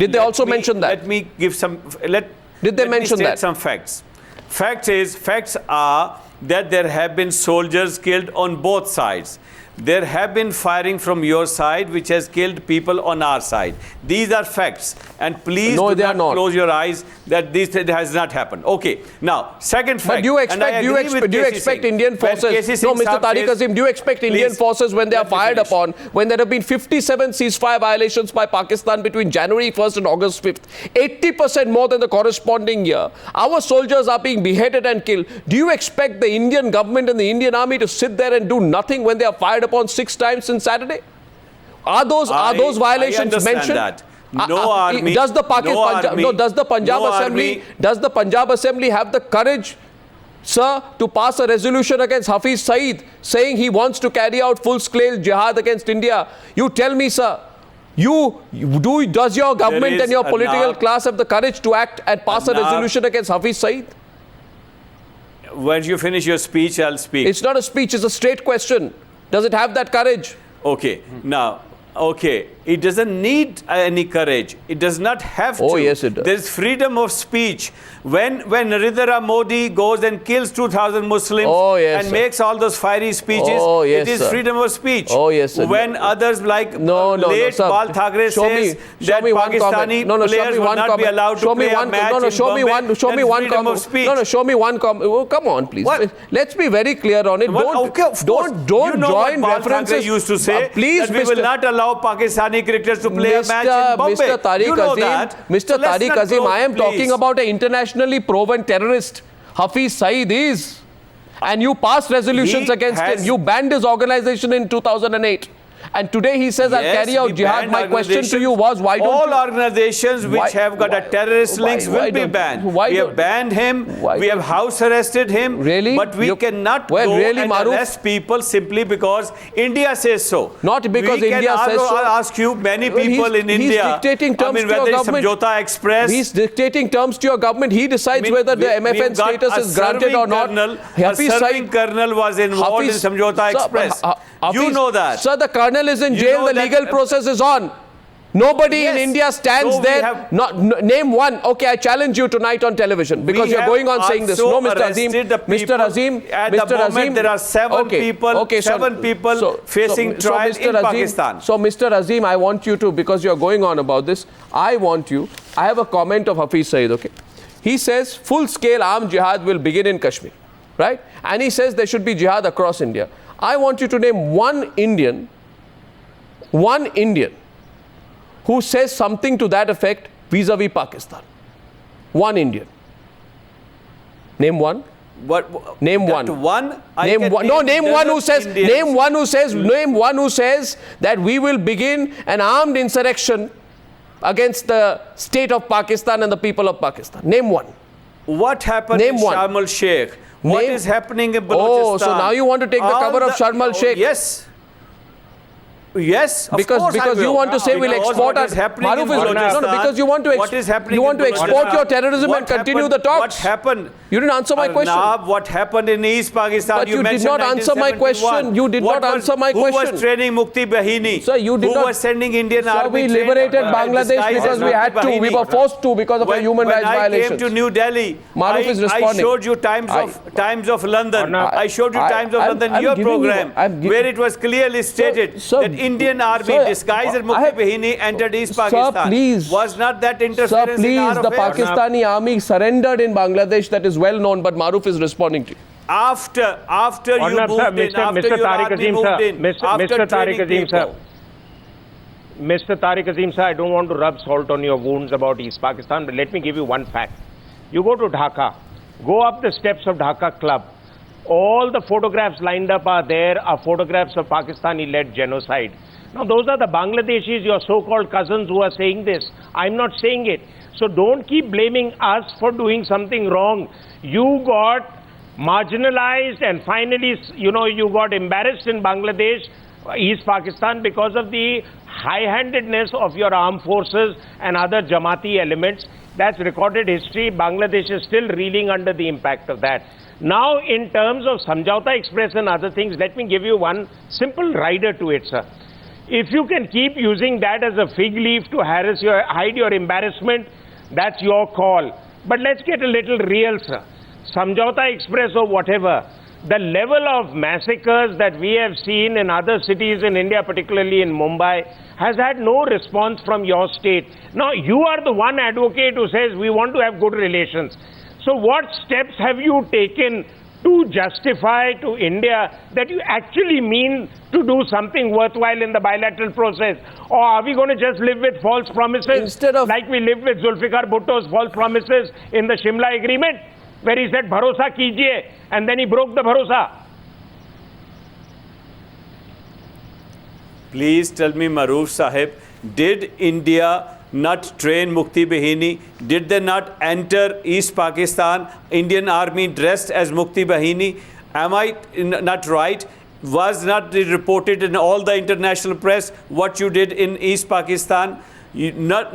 Did they also mention that? Let me give some. Did they mention that? Some facts. Facts are that there have been soldiers killed on both sides. There have been firing from your side, which has killed people on our side. These are facts. And please do not close your eyes that this has not happened. Okay. Now, second fact. But do you expect Indian forces? No, Mr. Tariq Azim, do you expect Indian forces, when they are fired upon, when there have been 57 ceasefire violations by Pakistan between January 1st and August 5th, 80% more than the corresponding year, our soldiers are being beheaded and killed. Do you expect the Indian government and the Indian army to sit there and do nothing when they are fired upon 6 times since Saturday? Are those violations mentioned? That. No army. Does the Punjab Assembly have the courage, sir, to pass a resolution against Hafiz Saeed saying he wants to carry out full-scale jihad against India? You tell me, sir. Does your government and your political class have the courage to act and pass a resolution against Hafiz Saeed? When you finish your speech, I'll speak. It's not a speech, it's a straight question. Does it have that courage? Okay. Now, it doesn't need any courage. It does not have to. Oh, yes, it does. There is freedom of speech. When Narendra Modi goes and kills 2,000 Muslims and makes all those fiery speeches, it is freedom of speech. Oh, yes, sir. When others like late Bal Thackeray says that Pakistani players will not be allowed to play a match in Bombay, show me one comment. Show me one comment. Oh, come on, please. Let's be very clear on it. Don't join references. Used to say please, that we will not allow Pakistani cricketers to play a match in Bombay. Mr. Tariq Azim, I am talking about an internationally proven terrorist. Hafiz Saeed is. And you passed resolutions against him. You banned his organization in 2008. And today he says, I'll carry out jihad. My question to you was, why don't all organizations which have got a terrorist links will be banned. We have banned him. We have house arrested him. Really? But we cannot go and arrest people simply because India says so. Not because India says so. I'll ask you, many people in India. He's dictating terms to your government. Samjhauta Express. He's dictating terms to your government. He decides whether the MFN status is granted or not. A serving colonel was involved in Samjhauta Express. You know that. Sir, the colonel is in jail. The legal process is on. Nobody in India stands there. Name one. Okay, I challenge you tonight on television because you're going on saying this. No, Mr. Azim. Mr. Azim. At the moment, there are seven people facing trial in Pakistan. So, Mr. Azim, I want you to, because you're going on about this, I have a comment of Hafiz Saeed, okay? He says full-scale armed jihad will begin in Kashmir, right? And he says there should be jihad across India. I want you to name one Indian who says something to that effect vis-a-vis Pakistan. One Indian. Name one. Name one. Name one who says that we will begin an armed insurrection against the state of Pakistan and the people of Pakistan. Name one. What happened in Sharm el-Sheikh? What is happening in Balochistan? Oh, so now you want to take the cover of Sharm el-Sheikh? Yes. Yes, because you want to say we'll export our because you want to export your terrorism and continue the talks. What happened? You didn't answer my question. What happened in East Pakistan? But you did not answer my question. You did not answer my question. Who was training Mukti Bahini? Sir, you did not. Who was sending Indian army? We liberated Bangladesh because we had to. We were forced to because of a human rights violation. When I came to New Delhi, Maruf is responding. I showed you Times of London. I showed you Times of London, your program, where it was clearly stated that Indian army disguised as Mukti Bahini entered East Pakistan. Was not that interference in our affairs? The Pakistani army surrendered in Bangladesh. That is well known, but Maruf is responding to you. After you moved in, after your army moved in, Mr. Tariq Azim sir. Mr. Tariq Azim sir, I don't want to rub salt on your wounds about East Pakistan, but let me give you one fact. You go to Dhaka, go up the steps of Dhaka Club. All the photographs lined up are photographs of Pakistani-led genocide. Now, those are the Bangladeshis, your so-called cousins, who are saying this. I'm not saying it. So don't keep blaming us for doing something wrong. You got marginalized and finally, you got embarrassed in Bangladesh, East Pakistan, because of the high-handedness of your armed forces and other Jamaati elements. That's recorded history. Bangladesh is still reeling under the impact of that. Now, in terms of Samjhauta Express and other things, let me give you one simple rider to it, sir. If you can keep using that as a fig leaf to hide your embarrassment, that's your call. But let's get a little real, sir. Samjhauta Express or whatever, the level of massacres that we have seen in other cities in India, particularly in Mumbai, has had no response from your state. Now, you are the one advocate who says we want to have good relations. So what steps have you taken to justify to India that you actually mean to do something worthwhile in the bilateral process? Or are we going to just live with false promises like we lived with Zulfikar Bhutto's false promises in the Shimla agreement, where he said, bharosa kijiye, and then he broke the bharosa? Please tell me, Maroof Sahib, did India not train Mukti Bahini? Did they not enter East Pakistan, Indian army dressed as Mukti Bahini? Am I not right? Was not reported in all the international press what you did in East Pakistan? It's not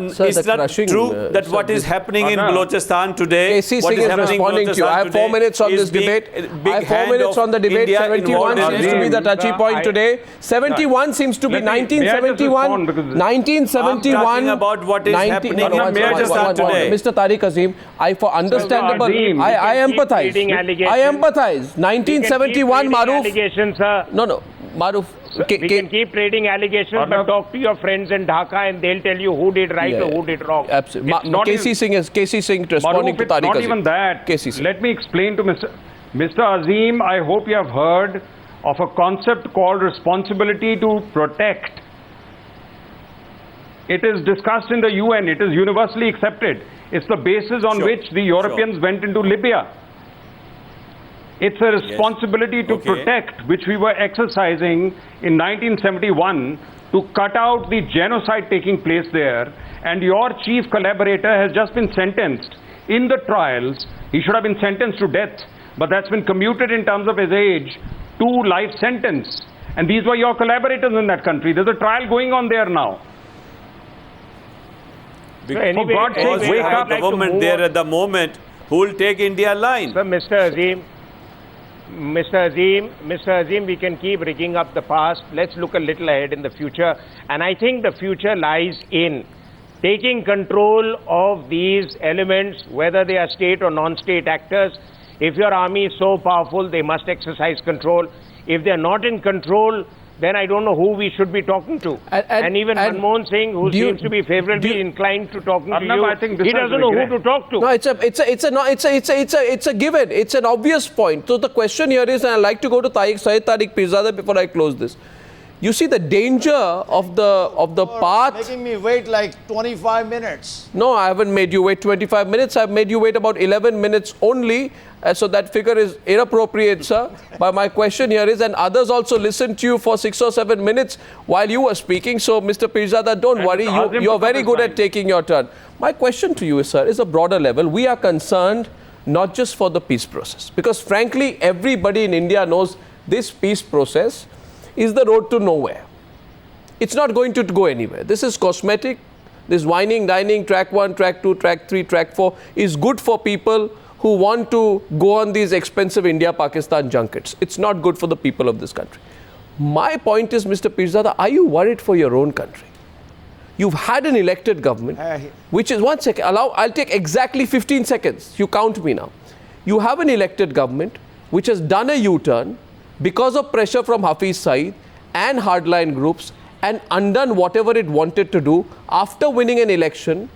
true that what is happening in Balochistan today. KC Singh is responding to you. I have 4 minutes on this debate. I have 4 minutes on the debate. 71 seems to be the touchy point today. 71 seems to be 1971. 1971. I'm talking about what is happening in Balochistan today. Mr. Tariq Azim, I empathize. I empathize. 1971, Maroof. No, Maroof. We can keep trading allegations, but talk to your friends in Dhaka and they'll tell you who did right or who did wrong. Absolutely. KC Singh responding to Tariq Azim. Not even that. Let me explain to Mr. Azim, I hope you have heard of a concept called responsibility to protect. It is discussed in the UN. It is universally accepted. It's the basis on which the Europeans went into Libya. It's a responsibility to protect, which we were exercising in 1971 to cut out the genocide taking place there. And your chief collaborator has just been sentenced in the trials. He should have been sentenced to death, but that's been commuted in terms of his age to life sentence. And these were your collaborators in that country. There's a trial going on there now. So anyway, for God's sake, wake up. Government there at the moment who will take India line. So, Mr. Azim, we can keep rigging up the past. Let's look a little ahead in the future. And I think the future lies in taking control of these elements, whether they are state or non-state actors. If your army is so powerful, they must exercise control. If they're not in control, then I don't know who we should be talking to. And even Manmohan Singh, who seems to be favorably inclined to talking to you, I think he doesn't know who to talk to. No, it's a given. It's an obvious point. So the question here is, and I'd like to go to Syed Tariq Pirzada before I close this. You see the danger of the path. Making me wait like 25 minutes. No, I haven't made you wait 25 minutes. I've made you wait about 11 minutes only. So that figure is inappropriate, sir. But my question here is, and others also listened to you for 6 or 7 minutes while you were speaking. So, Mr. Pirzada, don't worry. You're very good at taking your turn. My question to you, sir, is a broader level. We are concerned not just for the peace process. Because frankly, everybody in India knows this peace process is the road to nowhere. It's not going to go anywhere. This is cosmetic. This whining, dining, track 1, track 2, track 3, track 4 is good for people who want to go on these expensive India-Pakistan junkets. It's not good for the people of this country. My point is, Mr. Pirzada, are you worried for your own country? You've had an elected government, which is, one second, I'll take exactly 15 seconds. You count me now. You have an elected government which has done a U-turn because of pressure from Hafiz Saeed and hardline groups and undone whatever it wanted to do after winning an election,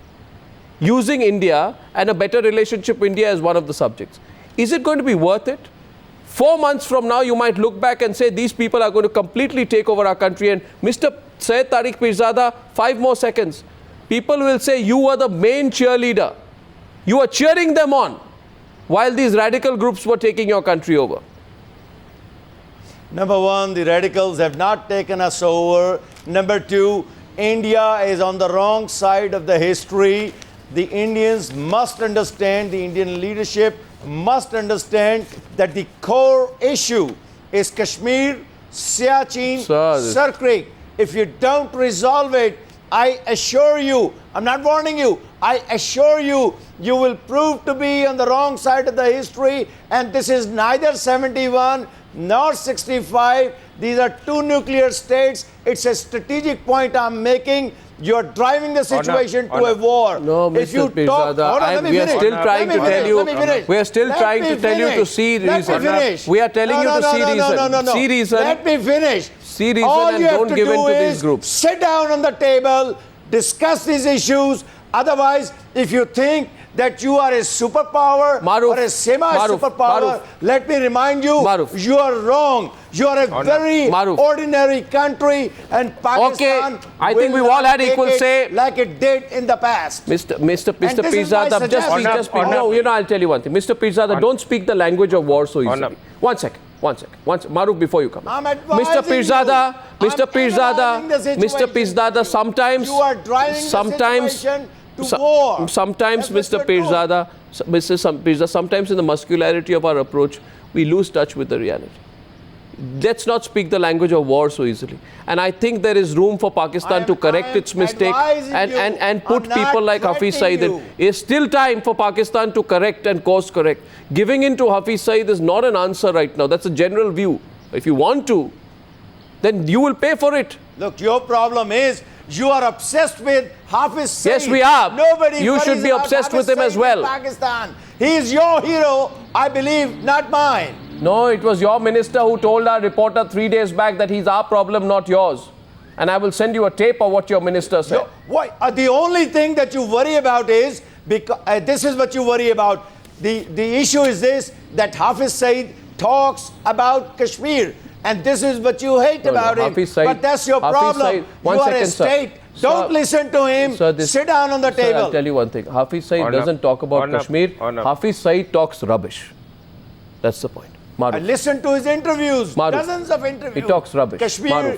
using India and a better relationship with India as one of the subjects. Is it going to be worth it? 4 months from now, you might look back and say these people are going to completely take over our country. And Mr. Syed Tariq Pirzada, 5 more seconds. People will say you are the main cheerleader. You are cheering them on while these radical groups were taking your country over. Number one, the radicals have not taken us over. Number two, India is on the wrong side of the history. The Indians must understand, the Indian leadership must understand that the core issue is Kashmir, Siachen, Sir Creek. If you don't resolve it, I assure you, I'm not warning you, I assure you, you will prove to be on the wrong side of the history. And this is neither 71 nor 65. These are two nuclear states. It's a strategic point I'm making. You're driving the situation to a war. No, Mr. Pirzada, we are still trying to tell you. We are still trying to tell you to see reason. We are telling you to see reason. See reason. Let me finish. See reason and don't give in to these groups. Sit down on the table, discuss these issues. Otherwise, if you think that you are a superpower or a semi-superpower, let me remind you, you are wrong. You are a very ordinary country, and Pakistan I think we've all had equal say, like it did in the past. Mr. Pirzada, just no, I'll tell you one thing. Mr. Pirzada, don't speak the language of war so easily. One second. Maruf, before you come. Mr. Pirzada, sometimes you are driving the situation to war. Sometimes, Mr. Pirzada, sometimes in the muscularity of our approach, we lose touch with the reality. Let's not speak the language of war so easily. And I think there is room for Pakistan to correct its mistake and put people like Hafiz Saeed in. It's still time for Pakistan to correct and course correct. Giving in to Hafiz Saeed is not an answer right now. That's a general view. If you want to, then you will pay for it. Look, your problem is you are obsessed with Hafiz Saeed. Yes, we are. Nobody you should be obsessed with him as well. Pakistan. He is your hero, I believe, not mine. No, it was your minister who told our reporter 3 days back that he's our problem, not yours. And I will send you a tape of what your minister said. The only thing that you worry about is, because this is what you worry about. The issue is this, that Hafiz Saeed talks about Kashmir. And this is what you hate about him. But that's your problem. You are a state. Don't listen to him. Sit down on the table. I'll tell you one thing. Hafiz Saeed doesn't talk about Kashmir. Hafiz Saeed talks rubbish. That's the point. I listen to his interviews. Dozens of interviews. He talks rubbish. Kashmir.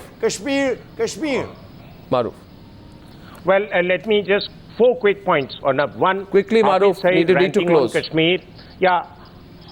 Maruf. Well, let me just 4 quick points. One. Quickly, Maruf. Need to close. Kashmir. Yeah.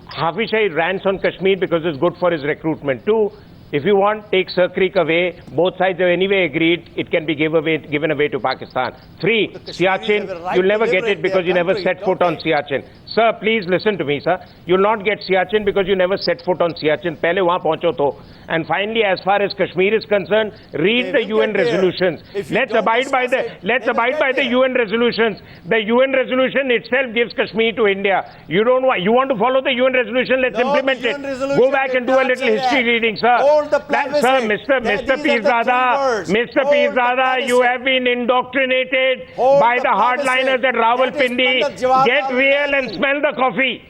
Hafiz Saeed rants on Kashmir because it's good for his recruitment. 2, if you want, take Sir Creek away. Both sides have anyway agreed it can be given away to Pakistan. 3, Siachen, you'll never get it because you never set foot on Siachen. Sir, please listen to me, sir. You'll not get Siachen because you never set foot on Siachen. Pehle wahan pahuncho to. And finally, as far as Kashmir is concerned, read the UN resolutions. Let's abide by the UN resolutions. The UN resolution itself gives Kashmir to India. You want to follow the UN resolution? Let's implement it. Go back and do a little history reading, sir. Sir, Mr. Pirzada, you have been indoctrinated by the hardliners at Rawalpindi. Get real and smell the coffee.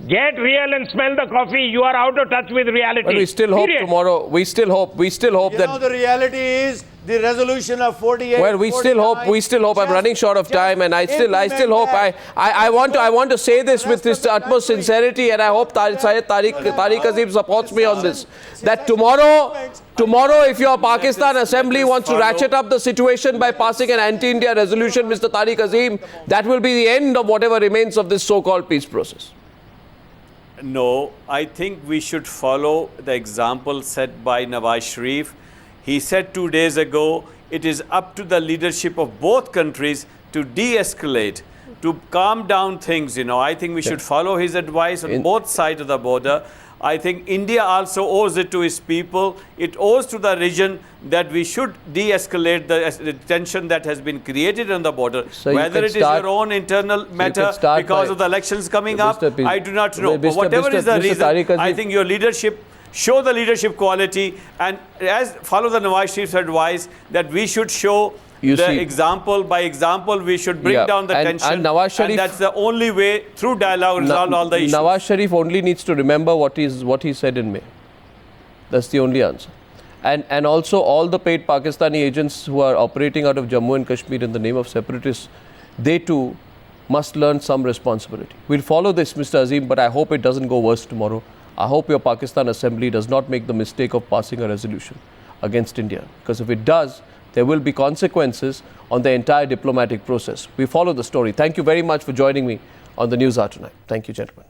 Get real and smell the coffee. You are out of touch with reality. Well, we still hope tomorrow. We still hope that the reality is the resolution of 48. Well, we still hope. I'm running short of time, and I still hope. I want to say this with this utmost sincerity, and I hope Tariq Azim supports me on this. That tomorrow, if your Pakistan Assembly wants to ratchet up the situation by passing an anti-India resolution, Mr. Tariq Azim, that will be the end of whatever remains of this so-called peace process. No, I think we should follow the example set by Nawaz Sharif. He said 2 days ago, it is up to the leadership of both countries to de-escalate, to calm down things. I think we should follow his advice on both sides of the border. I think India also owes it to its people. It owes to the region that we should de-escalate the tension that has been created on the border. So whether it is your own internal matter because of the elections coming up, I do not know. But whatever is the reason, I think your leadership, show the leadership quality and follow the Nawaz Sharif's advice that we should show example. By example, we should bring down the tension. And Nawaz Sharif, and that's the only way through dialogue resolve all the issues. Nawaz Sharif only needs to remember what he said in May. That's the only answer. And also all the paid Pakistani agents who are operating out of Jammu and Kashmir in the name of separatists, they too must learn some responsibility. We'll follow this, Mr. Azim, but I hope it doesn't go worse tomorrow. I hope your Pakistan Assembly does not make the mistake of passing a resolution against India. Because if it does, there will be consequences on the entire diplomatic process. We follow the story. Thank you very much for joining me on the News Hour tonight. Thank you, gentlemen.